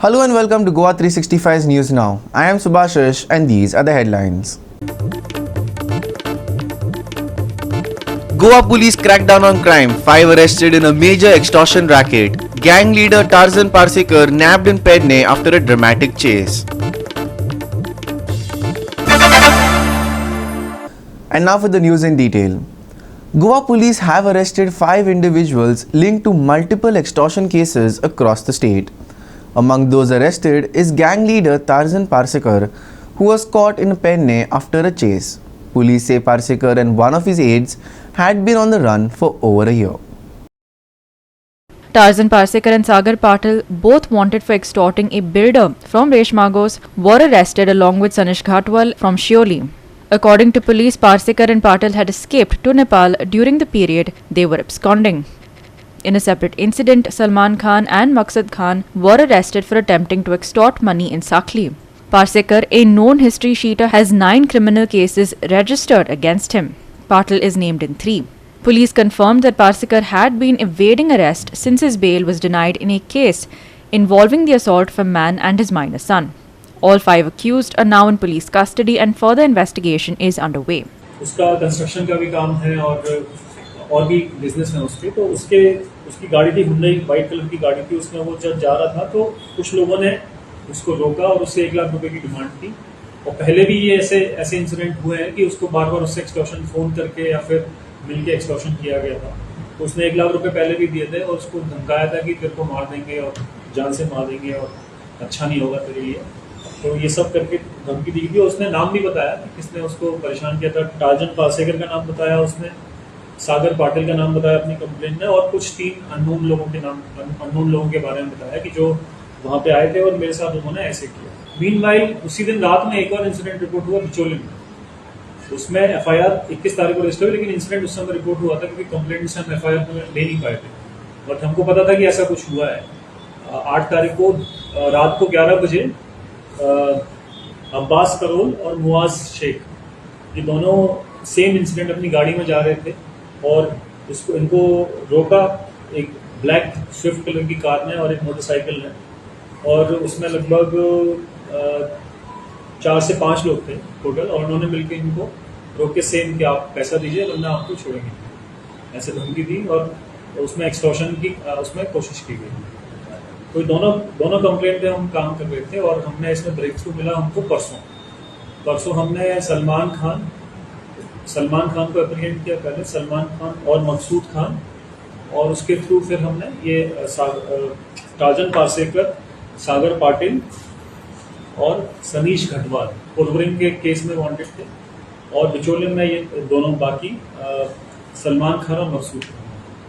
Hello and welcome to Goa 365's News Now. I am Subhashish and these are the headlines. Goa police crack down on crime. 5 arrested in a major extortion racket. Gang leader Tarzan Parsekar nabbed in Pedne after a dramatic chase. And now for the news in detail. Goa police have arrested 5 individuals linked to multiple extortion cases across the state. Among those arrested is gang leader Tarzan Parsekar, who was caught in Penne after a chase. Police say Parsekar and one of his aides had been on the run for over a year. Tarzan Parsekar and Sagar Patil, both wanted for extorting a builder from Reshmagos, were arrested along with Sanish Ghatwal from Shioli. According to police, Parsekar and Patil had escaped to Nepal during the period they were absconding. In a separate incident, Salman Khan and Maqsad Khan were arrested for attempting to extort money in Sakli. Parsekar, a known history sheeter, has 9 criminal cases registered against him. Patil is named in 3. Police confirmed that Parsekar had been evading arrest since his bail was denied in a case involving the assault of a man and his minor son. All 5 accused are now in police custody and further investigation is underway. उसका construction का भी काम है और भी business है उसके, तो उसकी गाड़ी थी, हुंडई वाइट कलर की गाड़ी थी, उसमें वो जब जा रहा था तो कुछ लोगों ने उसको रोका और उससे 1 लाख रुपए की डिमांड की। और पहले भी ये ऐसे इंसिडेंट हुए हैं कि उसको बार बार उससे एक्सटॉर्शन फोन करके या फिर मिल के एक्सटॉर्शन किया गया था। तो उसने 1 लाख रुपए पहले भी दिए थे और उसको धमकाया था कि तेरे को मार देंगे और जान से मार देंगे और अच्छा नहीं होगा तेरे लिए। तो ये सब करके धमकी दी थी। उसने नाम भी बताया कि किसने उसको परेशान किया था। टार्जन पार्सेकर का नाम बताया उसने, सागर पाटिल का नाम बताया अपनी कंप्लेंट में, और कुछ 3 अननोन लोगों के बारे में बताया कि जो वहाँ पे आए थे और मेरे साथ उन्होंने ऐसे किया। मीनवाइल उसी दिन रात में एक और इंसिडेंट रिपोर्ट हुआ बिचौली में। उसमें एफआईआर 21 तारीख को रजिस्टर हुई, लेकिन इंसिडेंट उस समय रिपोर्ट हुआ था क्योंकि कंप्लेंट से हम एफआईआर ले नहीं पाए थे। बट हमको पता था कि ऐसा कुछ हुआ है। 8 तारीख को रात को 11 बजे अब्बास करोल और मुआज शेख, ये दोनों सेम इंसिडेंट अपनी गाड़ी में जा रहे थे और इनको रोका एक ब्लैक स्विफ्ट कलर की कार ने और एक मोटरसाइकिल ने, और उसमें लगभग 4 से 5 लोग थे टोटल, और उन्होंने मिलकर इनको रोक के सेम कि आप पैसा दीजिए वरना आपको छोड़ेंगे, ऐसे धमकी दी और उसमें एक्सटॉर्शन की उसमें कोशिश की गई। तो दोनों कंप्लेंट पे हम काम कर रहे थे और हमने इसमें ब्रेक थ्रू मिला हमको परसों हमने सलमान खान को एप्रीहेंड किया पहले, सलमान खान और मकसूद खान, और उसके थ्रू फिर हमने ये टार्जन पार्सेकर, सागर पाटिल और सनीश घटवाल पुरवरिंग के केस में वांटेड थे, और बिचौलियन में ये दोनों बाकी सलमान खान और मकसूद खान,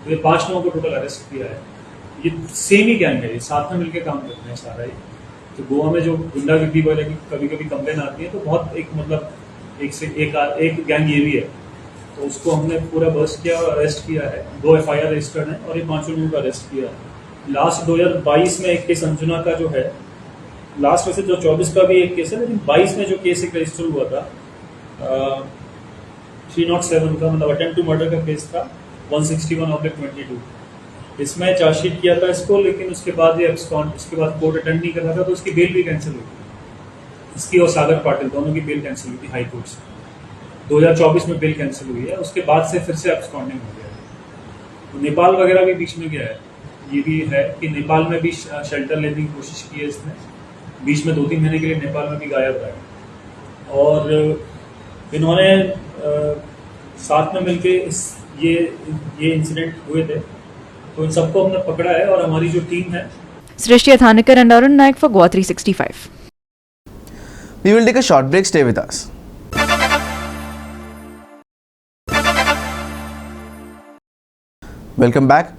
तो ये 5 लोगों को टोटल अरेस्ट किया है। ये सेम ही गैंग है, ये साथ में मिलकर काम करते हैं सारा ही। तो गोवा में जो गुंडागर्दी वाले की कभी कंप्लेन आती है तो बहुत एक गैंग ये भी है, तो उसको हमने पूरा बस्ट किया और अरेस्ट किया है। 2 एफआईआर रजिस्टर्ड है और ये 5 लोगों को अरेस्ट किया है। लास्ट 2022 में एक केस अंजुना का जो है, लास्ट में से जो 24 का भी एक केस है, लेकिन 22 में जो केस एक रजिस्टर हुआ था 307 का, मतलब अटेम्प्ट टू मर्डर का केस था 161/22, इसमें चार्जशीट किया था इसको, लेकिन उसके बाद ये उसके बाद कोर्ट अटेंड नहीं कर रहा था तो उसकी बेल भी कैंसिल हुई। इसकी और सागर पाटिल दोनों की बेल कैंसिल हुई थी हाई कोर्ट से। 2024 में बेल कैंसिल हुई है, उसके बाद से फिर से एब्सकॉन्डिंग हो गया है। तो नेपाल वगैरह भी बीच में गया है। ये भी है कि नेपाल में भी शेल्टर लेने की कोशिश की है इसने, बीच में 2-3 महीने के लिए नेपाल में भी गायब रहा है। और इन्होंने साथ में मिलके ये इंसिडेंट हुए थे, तो इन सबको हमने पकड़ा है और हमारी जो टीम है। Srishti Athanikar and Arun Naik for Goa 365. We will take a short break, stay with us. Welcome back.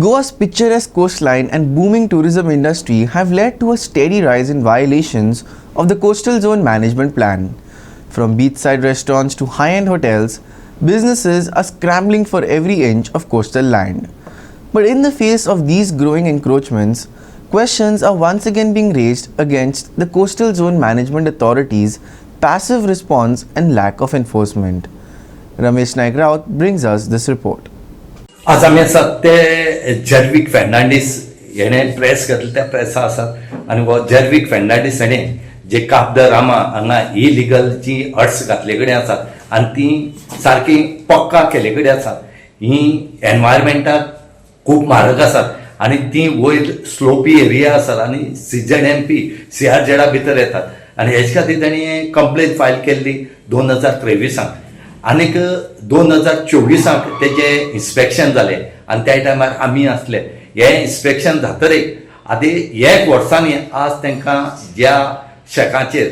Goa's picturesque coastline and booming tourism industry have led to a steady rise in violations of the Coastal Zone Management Plan. From beachside restaurants to high-end hotels, businesses are scrambling for every inch of coastal land. But in the face of these growing encroachments, questions are once again being raised against the Coastal Zone Management Authority's passive response and lack of enforcement. Ramesh Naik Raut brings us this report. As I mentioned, Jadwick Fernandez हेणें press घातले त्या प्रेसा आसात आनी हो जर्वीक फेर्नांडीस हेणें जे काब द रामा हांगा इलिगलची अट्स घातले कडेन आसात आनी ती सारकी पक्का केले कडेन आसात. ही एनवायरमेंटाक खूब म्हारग आसात आनी ती वयर स्लोपी एरिया आसात आनी CZMP CRZ भितर येतात आनी हेजे खातीर तांणी कंप्लेन फायल केल्ली 2023 आनीक 2024 तेजे इन्स्पेक्शन जालें आनी त्या टायमार आमी आसले. हे इन्स्पेक्शन जातरीक आदी 1 वर्सांनी आज तांकां ज्या शेकाचेर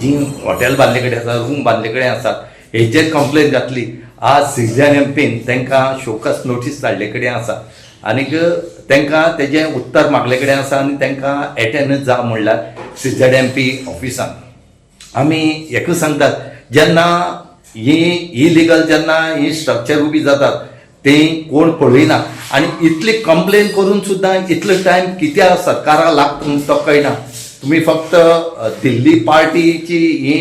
जी हॉटेल बांदले कडेन आसा रूम बांदले कडेन आसात हेचेर कंप्लेन घातली. आज CZMPन तांकां शोकस नोटीस धाडले कडेन आसा आनीक तांकां तेजें उत्तर मागले कडेन आसा आनी तांकां एटेंड जा म्हणल्यार CZMP ऑफिसान. आमी हेका सांगतात जेन्ना ही इलिगल जेन्ना ही स्ट्रक्चर उबी जातात ते कोण पळयना आनी इतली कंप्लेन करून सुद्दां इतलो टायम कित्याक सरकाराक लागता म्हूण तो कळना. तुम्ही फक्त दिल्ली पार्टीची ही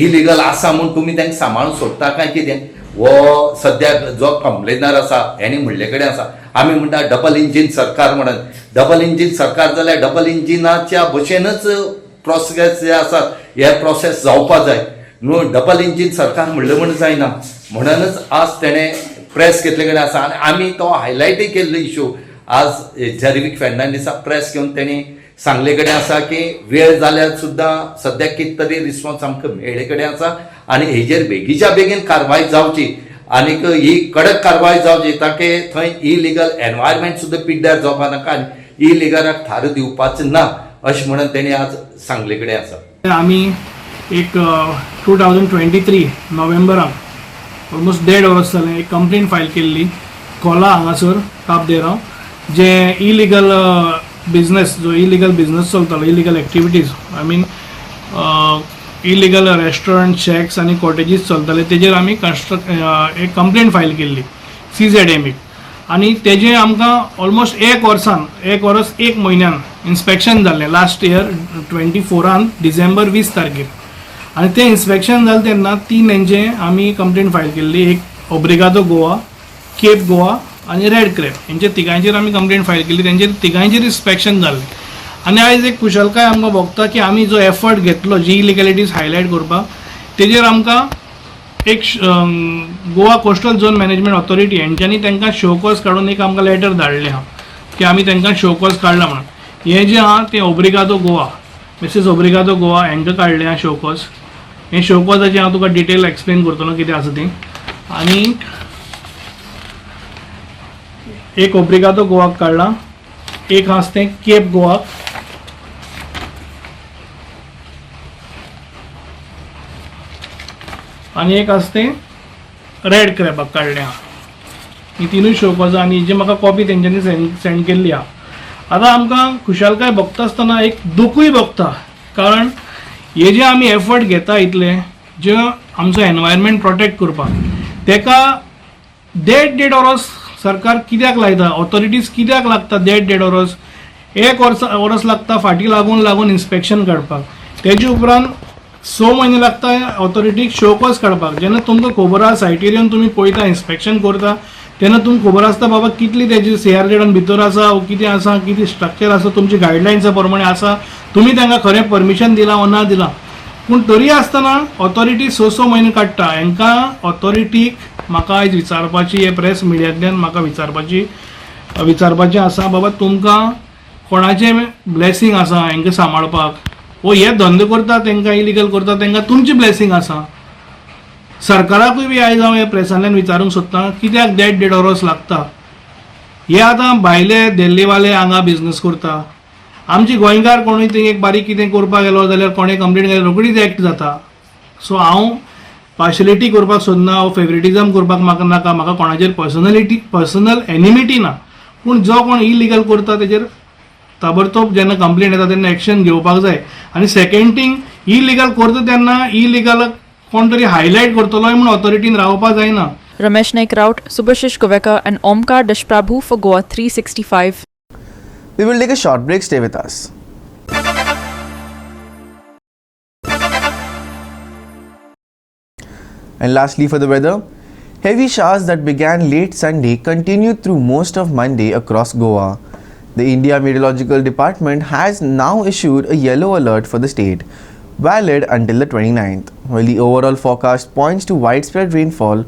इलिगल आसा म्हूण तुमी तांकां सांबाळून सोडटा काय कितें? वो सद्याक जो कंप्लेनर आसा हेणी म्हणले कडेन आसा आमी म्हणटा डबल इंजीन सरकार म्हणून. डबल इंजीन सरकार जाल्यार डबल इंजिनाच्या भशेनच प्रोसेस जे आसात हे प्रोसेस जावपा जाय न्हू. डबल इंजीन सरकार म्हणलें म्हण जायना म्हणूनच आज तेणें प्रेस घेतले कडेन आसा आनी आमी तो हायलायटय केल्लो इशू. आज जर्वीक फेर्नांडीसा प्रेस घेवन तेणी सांगले कडेन आसा की वेळ जाल्यार सुद्दां सद्याक कितें तरी रिस्पॉन्स आमकां मेळ्ळे कडेन आसा आनी हेजेर बेगीच्या बेगीन कारवाय जावची आनीक ही कडक कारवाय जावची ताके थंय इलिगल एनवायरमेंट सुद्दां पिड्ड्यार जावपा नाका आनी इलिगलाक थार दिवपाचें ना अशें म्हणून तेणी आज सांगले कडेन आसा. आमी एक 2023 नोव्हेंबराक ऑलमोस्ट 1.5 वर्स जालें एक कंप्लेन फायल केल्ली कोला हांगासर काब दे राम जे इलिगल बिजनेस जो इलिगल बिजनेस चलतालो illegal activities I mean illegal restaurant shacks आनी कॉटेजीस चलताले तेजेर आमी एक कंप्लेन फायल केल्ली CZMP आनी तेजें आमकां ऑलमोस्ट 1 वर्स 1 म्हयन्यान इन्स्पेक्शन जाल्लें लास्ट इयर 24 डिसेंबर 20 तारखेर आनी तें इन्स्पेक्शन जालें तेन्ना 3 हेंचें आमी कंप्लेन फायल केल्ली एक ओब्रिगादो गोवा केप गोवा आनी रेड क्रॅब हेंचे तिगांयचेर आमी कंप्लेन फायल केल्ली तेंचेर तिगांयचेर इन्स्पेक्शन जाल्लें आनी आयज एक कुशलकाय आमकां भोगता की आमी जो एफर्ट घेतलो जी इलिगॅलिटीज हायलायट करपाक तेजेर आमकां एक Goa coastal zone management authority हेंच्यांनी तांकां शोकॉज काडून एक आमकां लेटर धाडलें आहा की आमी तांकां शोकॉज काडला म्हणून. हें जें आहा तें ओब्रिगादो गोवा मिसेस ओब्रिगादो गोवा हेंकां काडलें आहा शोकॉज. हें शोकॉजाचें हांव तुका डिटेल एक्सप्लेन करतलो कितें आसा तें. आनी एक ओब्रिगादो गोवाक काडला एक आसा तें केप गोवाक आनी एक आसा तें रेड क्रॅबाक काडलें आहा. ही तिनूय शोकॉजां आनी जी म्हाका कॉपी तेंच्यांनी सेंड केल्ली आहा. आतां आमकां खुशालकाय भोगता आसतना एक दुखूय भोगता कारण हे जे आमी एफर्ट घेता इतले जे आमचो एनवायरमेंट प्रोटेक्ट करपाक तेका देड वरस सरकार कित्याक लायता ऑथॉरिटीज कित्याक लागता देड वरस 1 वर्स लागता फाटीं लागून इन्स्पेक्शन काडपाक तेजे उपरांत 6 म्हयने लागता ऑथॉरिटीक शोकॉज काडपाक. जेन्ना तुमकां खबर आसा सायटीर येवन तुमी पळयता इन्स्पेक्शन करता तेन्ना तुमकां खबर आसता बाबा कितली तेजी CRZ भितर आसा कितें आसा कितें स्ट्रक्चर आसा तुमची गायडलायन्सा प्रमाणे आसा तुमी तांकां खरें परमिशन दिलां वा ना दिलां पूण तरी आसतना ऑथॉरिटी 6 म्हयने काडटा. हांकां ऑथॉरिटीक म्हाका आयज विचारपाची हे प्रेस मिडियांतल्यान म्हाका विचारपाचें आसा बाबा तुमकां कोणाचें ब्लेसींग आसा हांकां सांबाळपाक वो हे धंदो करता तांकां इलिगल करता तांकां तुमची ब्लेसींग आसा. सरकाराकूय बी आयज हांव हे प्रेसांतल्यान विचारूंक सोदतां कित्याक देड वरस लागता. हे आतां भायले दिल्लीवाले हांगा बिजनस करता आमची गोंयकार कोणूय थंय एक बारीक कितें करपाक गेलो जाल्यार कोणें कंप्लेन केल्यार रोखडीच एक्ट जाता. सो हांव पार्शलिटी करपाक सोदना वो फेवरेटिजम करपाक म्हाका नाका म्हाका कोणाचेर पर्सनल एनिमिटी ना पूण जो कोण इलिगल करता तेजेर ताबडतोब जेन्ना कंप्लेन येता तेन्ना एक्शन घेवपाक जाय. आनी सेकंड थिंग इलिगल करता तेन्ना इलिगल कोण तरी हायलायट करतलो म्हणून ऑथॉरिटीन रावपाक जायना. Ramesh Naik Raut, Subhashish Govekar and Omkar Dashprabhu for Goa 365. We will take a short break. Stay with us. And lastly, for the weather, heavy showers that began late Sunday continued through most of Monday across Goa. The India Meteorological Department has now issued a yellow alert for the state, valid until the 29th. While the overall forecast points to widespread rainfall,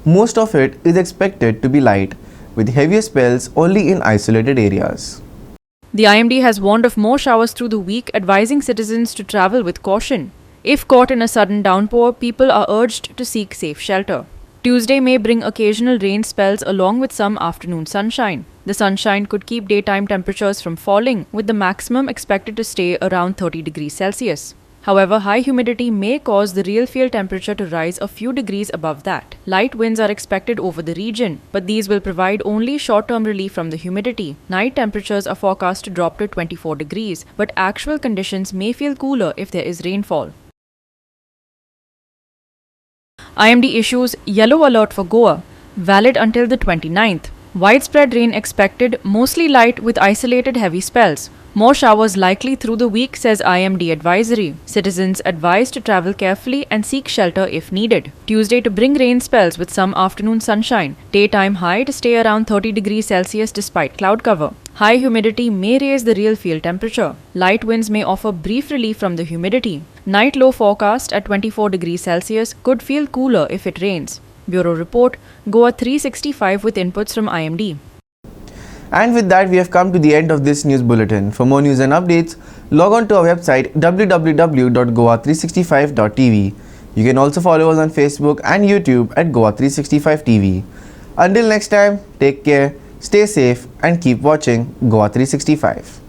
most of it is expected to be light, with heavier spells only in isolated areas. The IMD has warned of more showers through the week, advising citizens to travel with caution. If caught in a sudden downpour, people are urged to seek safe shelter. Tuesday may bring occasional rain spells along with some afternoon sunshine. The sunshine could keep daytime temperatures from falling, with the maximum expected to stay around 30 degrees Celsius. However, high humidity may cause the real field temperature to rise a few degrees above that. Light winds are expected over the region, but these will provide only short-term relief from the humidity. Night temperatures are forecast to drop to 24 degrees, but actual conditions may feel cooler if there is rainfall. IMD issues yellow alert for Goa, valid until the 29th. Widespread rain expected, mostly light with isolated heavy spells. More showers likely through the week, says IMD advisory. Citizens advised to travel carefully and seek shelter if needed. Tuesday to bring rain spells with some afternoon sunshine. Daytime high to stay around 30 degrees Celsius despite cloud cover. High humidity may raise the real field temperature. Light winds may offer brief relief from the humidity. Night low forecast at 24 degrees Celsius could feel cooler if it rains. Bureau Report, Goa 365 with inputs from IMD. And with that, we have come to the end of this news bulletin. For more news and updates, log on to our website www.goa365.tv. You can also follow us on Facebook and YouTube at Goa365TV. Until next time, take care, stay safe and keep watching Goa 365.